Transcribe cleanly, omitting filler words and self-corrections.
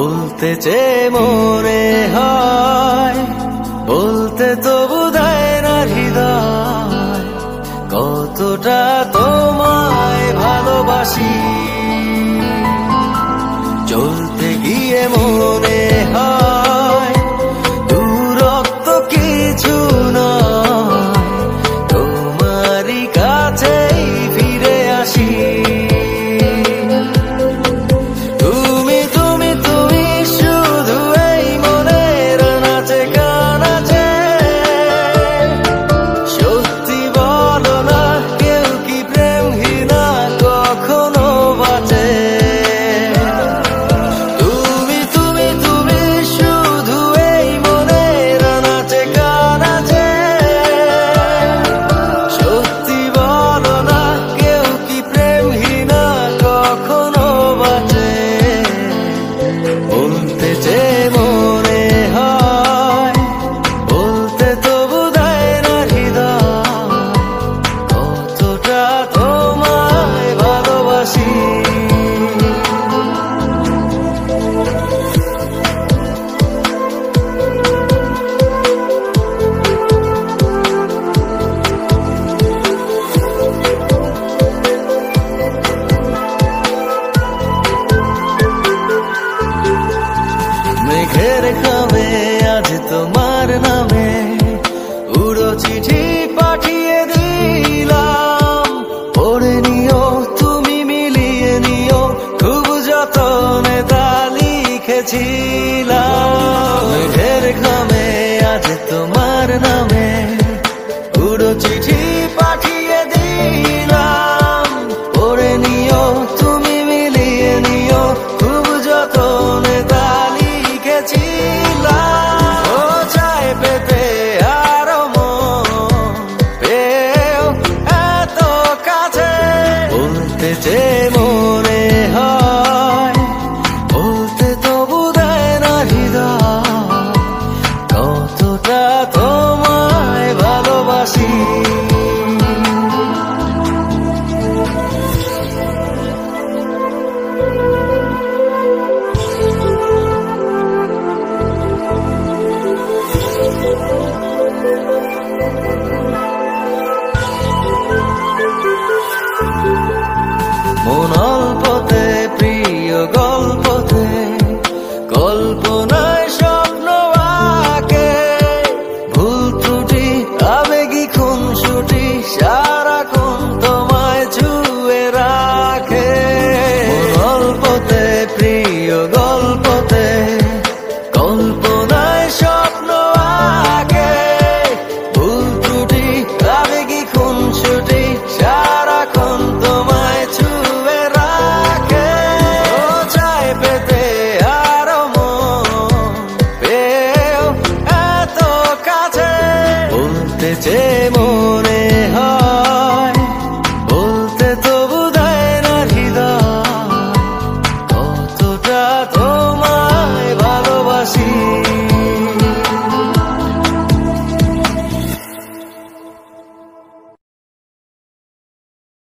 বলতে যে মনে হয়, বলতে তবু দেয় না হৃদয়, কতটা তোমায় ভালোবাসি। চলতে গিয়ে মনে হয় দূরত্ব কিছু নয়, তোমারই কাছেই ফিরে আসি। মেঘের খামে আজ তোমার নামে উড়ো চিঠি পাঠিয়ে দিলাম, পড়ে নিও তুমি মিলিয়ে নিও, খুব যতনে তা লিখেছিলাম। মেঘের খামে আজ তোমার নামে উড়ো চিঠি পাঠিয়ে দিলাম, পড়ে নিও তুমি মিলিয়ে নিও, খুব যতনে তা লিখেছিলাম। ও চায় পেতে আরো মন পেও এত কাছে, বলতে যে মনে হয়, বলতে তবু দেয় না হৃদয়, কতটা তোমায় ভালোবাসি। মন অল্পতে প্রিয় গল্পতে, গল্প